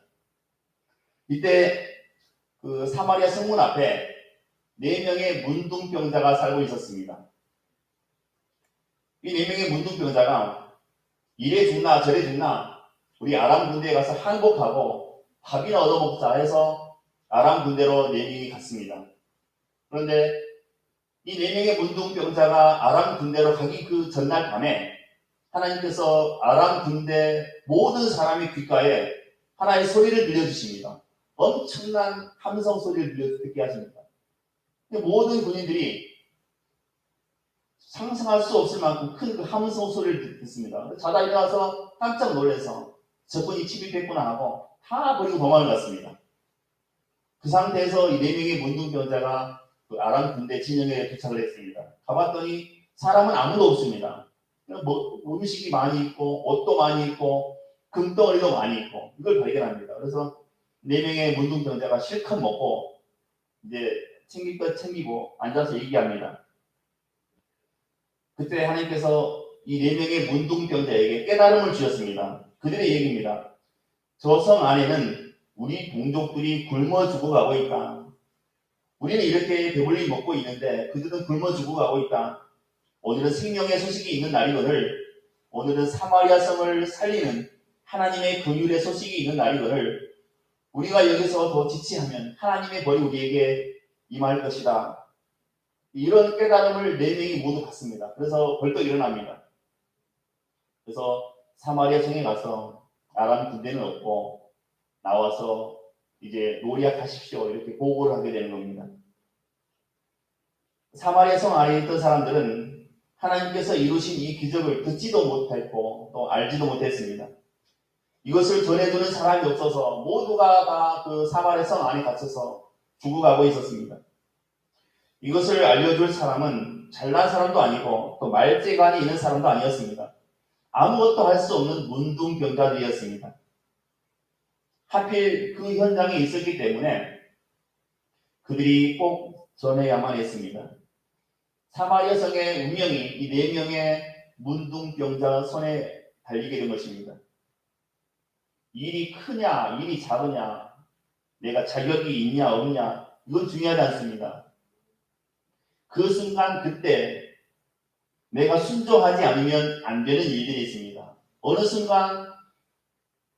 이때 그 사마리아 성문 앞에 4명의 문둥병자가 살고 있었습니다. 이 4명의 문둥병자가 이래 죽나 저래 죽나 우리 아람 군대에 가서 항복하고 밥이나 얻어먹자 해서 아람 군대로 4명이 갔습니다. 그런데 이 4명의 문둥병자가 아람 군대로 가기 그 전날 밤에 하나님께서 아람 군대 모든 사람의 귓가에 하나의 소리를 들려주십니다. 엄청난 함성 소리를 듣게 하십니다. 모든 군인들이 상상할 수 없을 만큼 큰 그 함성 소리를 듣습니다. 자다 일어나서 깜짝 놀라서 적군이 침입했구나 하고 다 버리고 도망을 갔습니다. 그 상태에서 이 4명의 문둥병자가 그 아람 군대 진영에 도착을 했습니다. 가봤더니 사람은 아무도 없습니다. 음식이 많이 있고 옷도 많이 있고 금덩어리도 많이 있고 이걸 발견합니다. 그래서 4명의 문둥병자가 실컷 먹고 이제 챙길 것 챙기고 앉아서 얘기합니다. 그때 하나님께서 이 4명의 문둥병자에게 깨달음을 주셨습니다. 그들의 얘기입니다. 저 성 안에는 우리 동족들이 굶어 죽어가고 있다. 우리는 이렇게 배불리 먹고 있는데 그들은 굶어 죽어가고 있다. 오늘은 생명의 소식이 있는 날이거늘 오늘은 사마리아 성을 살리는 하나님의 긍휼의 소식이 있는 날이거늘 우리가 여기서 더 지체하면 하나님의 벌이 우리에게 임할 것이다. 이런 깨달음을 네 명이 모두 받습니다. 그래서 벌떡 일어납니다. 그래서 사마리아 성에 가서 아람 군대는 없고 나와서 이제 노리학 하십시오 이렇게 보고를 하게 되는 겁니다. 사마리아 성 안에 있던 사람들은 하나님께서 이루신 이 기적을 듣지도 못했고 또 알지도 못했습니다. 이것을 전해주는 사람이 없어서 모두가 다 그 사마리아 성 안에 갇혀서 죽어가고 있었습니다. 이것을 알려줄 사람은 잘난 사람도 아니고 또 말재간이 있는 사람도 아니었습니다. 아무것도 할 수 없는 문둥병자들이었습니다. 하필 그 현장에 있었기 때문에 그들이 꼭 전해야만 했습니다. 사마리아 성의 운명이 이 네 명의 문둥병자 손에 달리게 된 것입니다. 일이 크냐, 일이 작으냐, 내가 자격이 있냐, 없냐, 이건 중요하지 않습니다. 그 순간 그때 내가 순종하지 않으면 안 되는 일들이 있습니다. 어느 순간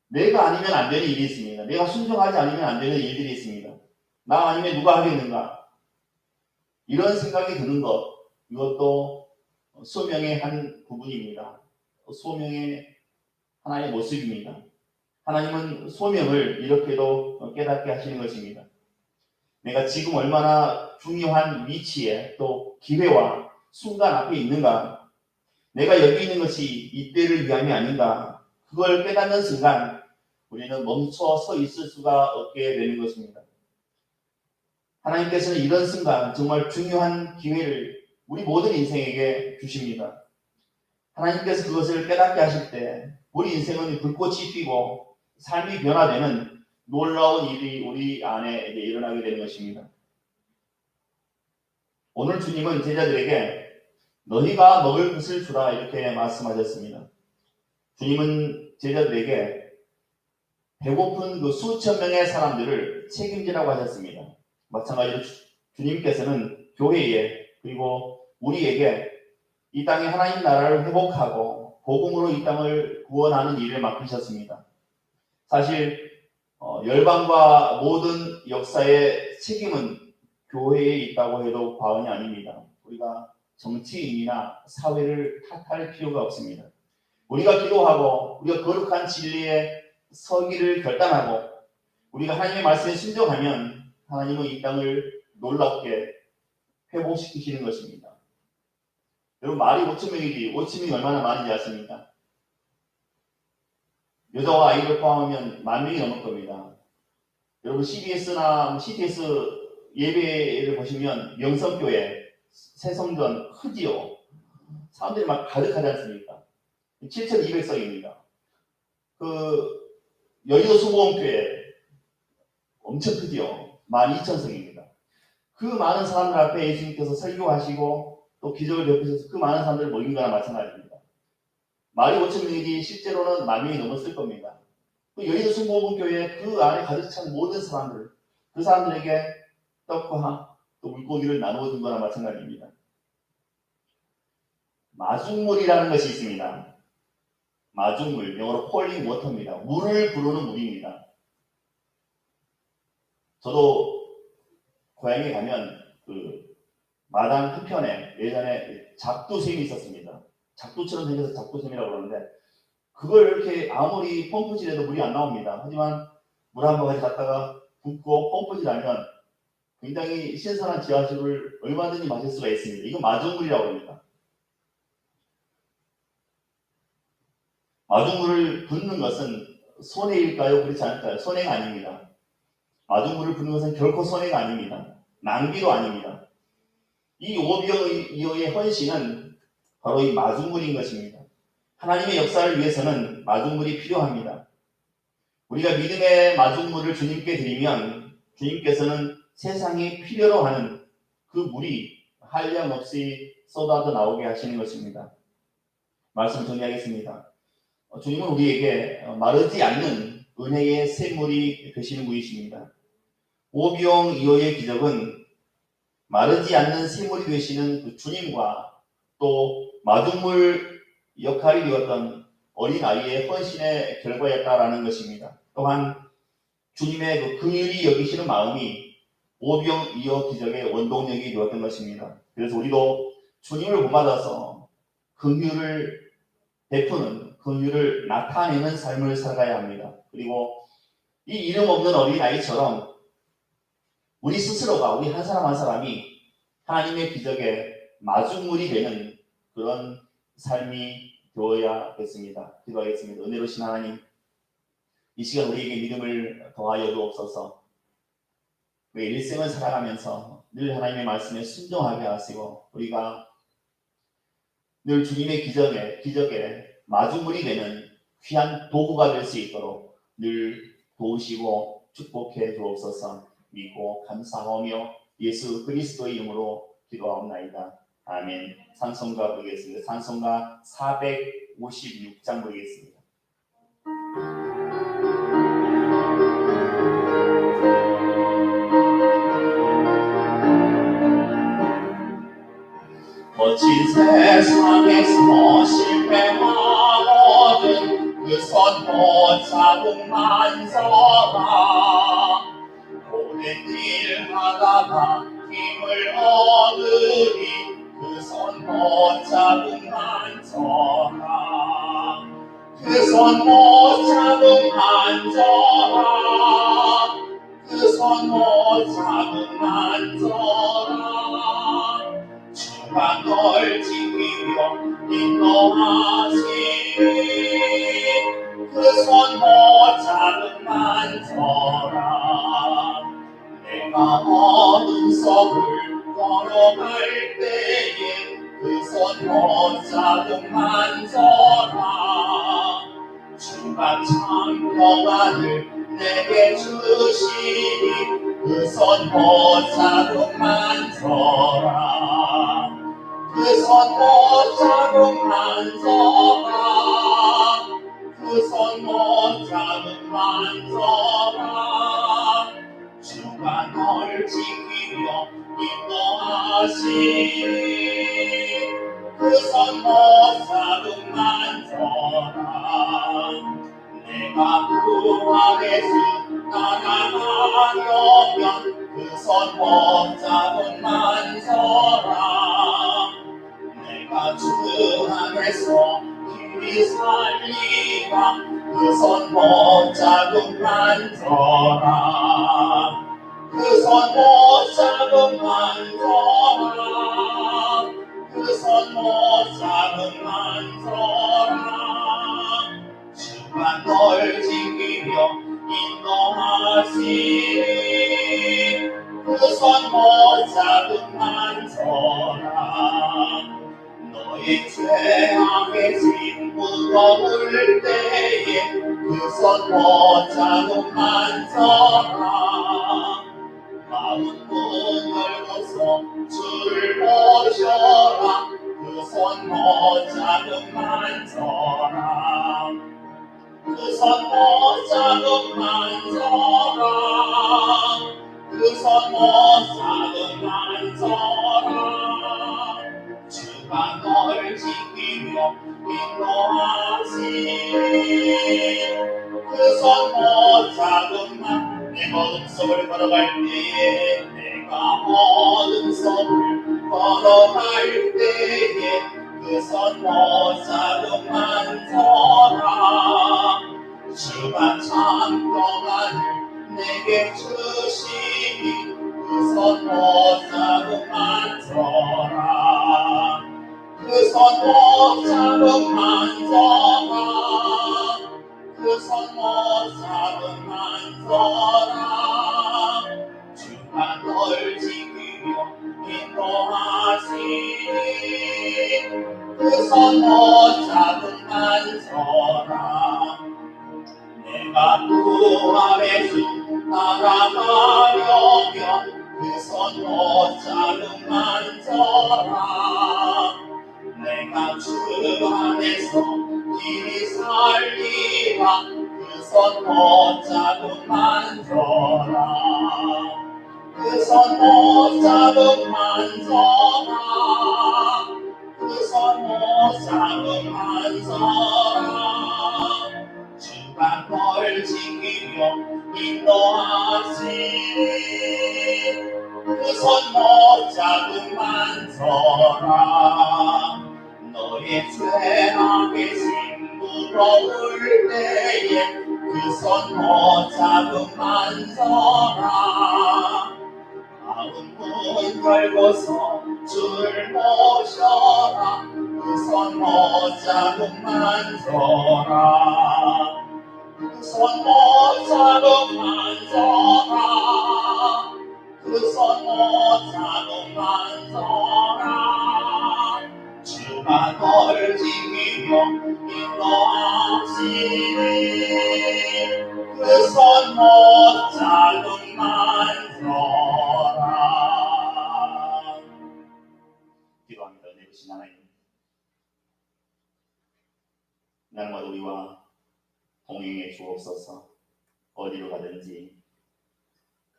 내가 아니면 안 되는 일이 있습니다. 내가 순종하지 않으면 안 되는 일들이 있습니다. 나 아니면 누가 하겠는가? 이런 생각이 드는 것, 이것도 소명의 한 부분입니다. 소명의 하나의 모습입니다. 하나님은 소명을 이렇게도 깨닫게 하시는 것입니다. 내가 지금 얼마나 중요한 위치에 또 기회와 순간 앞에 있는가, 내가 여기 있는 것이 이때를 위함이 아닌가, 그걸 깨닫는 순간 우리는 멈춰 서 있을 수가 없게 되는 것입니다. 하나님께서는 이런 순간 정말 중요한 기회를 우리 모든 인생에게 주십니다. 하나님께서 그것을 깨닫게 하실 때 우리 인생은 불꽃이 피고 삶이 변화되는 놀라운 일이 우리 안에 일어나게 되는 것입니다. 오늘 주님은 제자들에게 너희가 먹을 것을 주라 이렇게 말씀하셨습니다. 주님은 제자들에게 배고픈 그 수천 명의 사람들을 책임지라고 하셨습니다. 마찬가지로 주님께서는 교회에 그리고 우리에게 이 땅에 하나님 나라를 회복하고 복음으로 이 땅을 구원하는 일을 맡기셨습니다. 사실 열방과 모든 역사의 책임은 교회에 있다고 해도 과언이 아닙니다. 우리가 정치인이나 사회를 탓할 필요가 없습니다. 우리가 기도하고 우리가 거룩한 진리에 서기를 결단하고 우리가 하나님의 말씀에 순종하면 하나님은 이 땅을 놀랍게 회복시키시는 것입니다. 여러분 말이 5,000명이지 5,000명이 얼마나 많은지 아십니까? 여자와 아이를 포함하면 10,000명이 넘을 겁니다. 여러분 CBS나 CTS 예배를 보시면 명성교회, 새성전 크지요. 사람들이 막 가득하지 않습니까? 7,200석입니다. 그 여의도 수보험교회 엄청 크지요. 12,000석입니다. 그 많은 사람들 앞에 예수님께서 설교하시고 또 기적을 베푸셔서 그 많은 사람들을 모인 거나 마찬가지입니다. 말이 5,000명이지 실제로는 10,000명이 넘었을 겁니다. 그 여의도 수보험교회 그 안에 가득 찬 모든 사람들, 그 사람들에게 떡과 또 물고기를 나누어 준 거나 마찬가지입니다. 마중물이라는 것이 있습니다. 마중물, 영어로 폴링 워터입니다. 물을 부르는 물입니다. 저도 고향에 가면 그 마당 한편에 예전에 작두샘이 있었습니다. 작두처럼 생겨서 작두샘이라고 그러는데 그걸 이렇게 아무리 펌프질해도 물이 안 나옵니다. 하지만 물 한 바가지 갖다가 붓고 펌프질하면 굉장히 신선한 지하수를 얼마든지 마실 수가 있습니다. 이건 마중물이라고 합니다. 마중물을 붓는 것은 손해일까요? 그렇지 않을까요? 손해가 아닙니다. 마중물을 붓는 것은 결코 손해가 아닙니다. 낭비도 아닙니다. 이 오병이어의 헌신은 바로 이 마중물인 것입니다. 하나님의 역사를 위해서는 마중물이 필요합니다. 우리가 믿음의 마중물을 주님께 드리면 주님께서는 세상이 필요로 하는 그 물이 한량없이 쏟아져 나오게 하시는 것입니다. 말씀 정리하겠습니다. 주님은 우리에게 마르지 않는 은혜의 샘물이 되시는 분이십니다. 오병이어의 기적은 마르지 않는 샘물이 되시는 그 주님과 또 마중물 역할이 되었던 어린아이의 헌신의 결과였다라는 것입니다. 또한 주님의 그 긍휼히 여기시는 마음이 오병이어 기적의 원동력이 되었던 것입니다. 그래서 우리도 주님을 본받아서 긍휼을 베푸는, 긍휼을 나타내는 삶을 살아가야 합니다. 그리고 이 이름 없는 어린아이처럼 우리 스스로가, 우리 한 사람 한 사람이 하나님의 기적에 마중물이 되는 그런 삶이 되어야겠습니다. 기도하겠습니다. 은혜로우신 하나님, 이 시간 우리에게 믿음을 더하여 주옵소서. 우리 일생을 살아가면서 늘 하나님의 말씀에 순종하게 하시고, 우리가 늘 주님의 기적에 마중물이 되는 귀한 도구가 될 수 있도록 늘 도우시고 축복해 주옵소서. 믿고 감사하며 예수 그리스도의 이름으로 기도하옵나이다. 아멘. 찬송가 부르겠습니다. 찬송가 456장 부르겠습니다. 거친 세상에서 실패하거든 그 손 못잡은 만서라. 오랜 일 하다가 힘을 얻으니 그 손 못잡은 만서라. 그 손 못잡은 만서라. 그 손 못잡은 만서라. 주가 널 지키며 인도하시니 그 손 못잡은 만서라. 내가 어둠 속을 걸어갈 때에 그 손 못잡은 만서라. 주가 참 평안을 내게 주시니 그 손 못잡은 만서라. 그 손 못잡은 만서라. 그 손 못잡은 만서라. 주가 널 지키며 인도하시니 그 손 못잡은 만서라. 내가 그 안에서 나가려면 그 손 못잡은 만서라. 내가 주 안에서 길이 살리라. 그 손 못잡은 만서라. 그 손 못잡은 만서라. 그 손 못잡은 만서라. 주가 널 지키며 인도하시니 그 손 못잡은 만서라. 너의 죄악의 짐 무거울 때에 그 손 못잡은 만서라. 마음 문 열고서 주를 모셔라. 그 손 못잡은 만서라. 그 손 못잡은 만서라. 그 손 못잡은 만서라. 주가 널 지키며 인도하시니 그 손 못잡은 만. 내 어둠 속을 걸어갈 때에 내가 어둠 속을 걸어갈 때에 그 손 못잡은 만서라. 주가 참 평안을 내게 주시니 그 손 못잡은 만서라. 그 손 못잡은 만서라. 그 손 못잡은 만서라. 주가 널 지키며 인도하시니 그 손 못잡은 만서라. 내가 그 안에 주 따라가려면 그 손 못잡은 만서라. 내가 주 안에서 길이 살리라. 그 손 못잡은 만서라. 그 손 못잡은 만서라. 그 손 못잡은 만서라. 주가 널 지키며 인도하시니 그 손 못잡은 만서라. 만서라 너의 죄악의 심부러울 때에 그 손 못잡음 만서라 마음 문 열고서 주를 모셔라 그 손 못잡음 만서라 그 손 못잡음 만서라 그 손 못잡음 만서라 주가 너를 지키며 인도하시니 그 손 못잡음 만서라. 기도합니다. 내 것이 하나님, 날마다 우리와 동행해 주옵소서. 어디로 가든지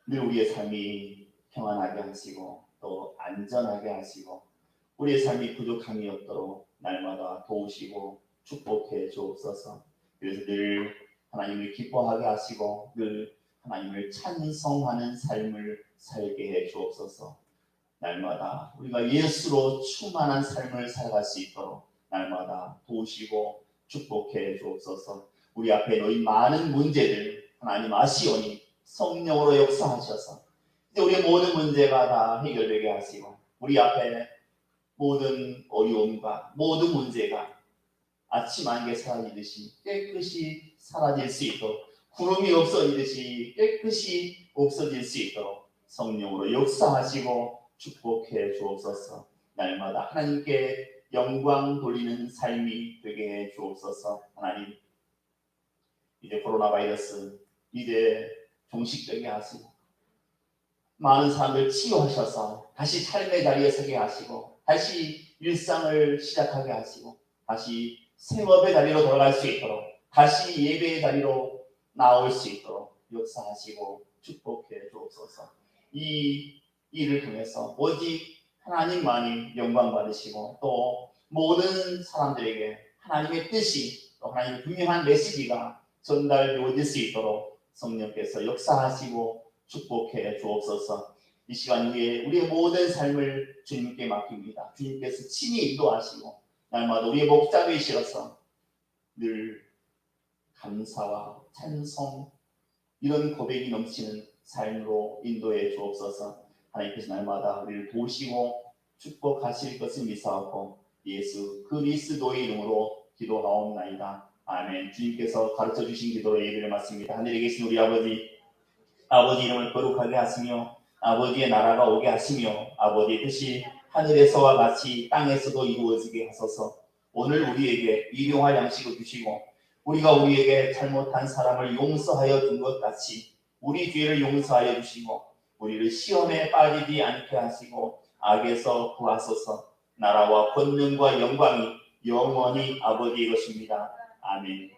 늘 우리의 삶이 평안하게 하시고 또 안전하게 하시고 우리의 삶이 부족함이 없도록 날마다 도우시고 축복해 주옵소서. 그래서 늘 하나님을 기뻐하게 하시고 늘 하나님을 찬송하는 삶을 살게 해 주옵소서. 날마다 우리가 예수로 충만한 삶을 살아갈 수 있도록 날마다 도우시고 축복해 주옵소서. 우리 앞에 놓인 많은 문제들 하나님 아시오니 성령으로 역사하셔서 이제 우리의 모든 문제가 다 해결되게 하시고 우리 앞에 모든 어려움과 모든 문제가 아침 안개 사라지듯이 깨끗이 사라질 수 있도록 구름이 없어지듯이 깨끗이 없어질 수 있도록 성령으로 역사하시고 축복해 주옵소서. 날마다 하나님께 영광 돌리는 삶이 되게 해 주옵소서. 하나님, 이제 코로나 바이러스 이제 종식되게 하시고 많은 사람들 치유하셔서 다시 삶의 자리에 서게 하시고 다시 일상을 시작하게 하시고 다시 생업의 자리로 돌아갈 수 있도록 다시 예배의 자리로 나올 수 있도록 역사하시고 축복해 주옵소서. 이 일을 통해서 오직 하나님만이 영광 받으시고 또 모든 사람들에게 하나님의 뜻이 또 하나님의 분명한 메시지가 전달되어질 수 있도록 성령께서 역사하시고 축복해 주옵소서. 이 시간 후에 우리의 모든 삶을 주님께 맡깁니다. 주님께서 친히 인도하시고 날마다 우리의 목자되시어서 늘 감사와 찬송 이런 고백이 넘치는 삶으로 인도해 주옵소서. 하나님께서 날마다 우리를 도우시고 축복하실 것을 믿사옵고 예수 그리스도의 이름으로 기도하옵나이다. 아멘. 주님께서 가르쳐 주신 기도로 예배를 마칩니다. 하늘에 계신 우리 아버지 이름을 거룩하게 하시며 아버지의 나라가 오게 하시며 아버지의 뜻이 하늘에서와 같이 땅에서도 이루어지게 하소서. 오늘 우리에게 일용할 양식을 주시고 우리가 우리에게 잘못한 사람을 용서하여 준 것 같이 우리 죄를 용서하여 주시고 우리를 시험에 빠지지 않게 하시고 악에서 구하소서. 나라와 권능과 영광이 영원히 아버지의 것입니다. 아멘.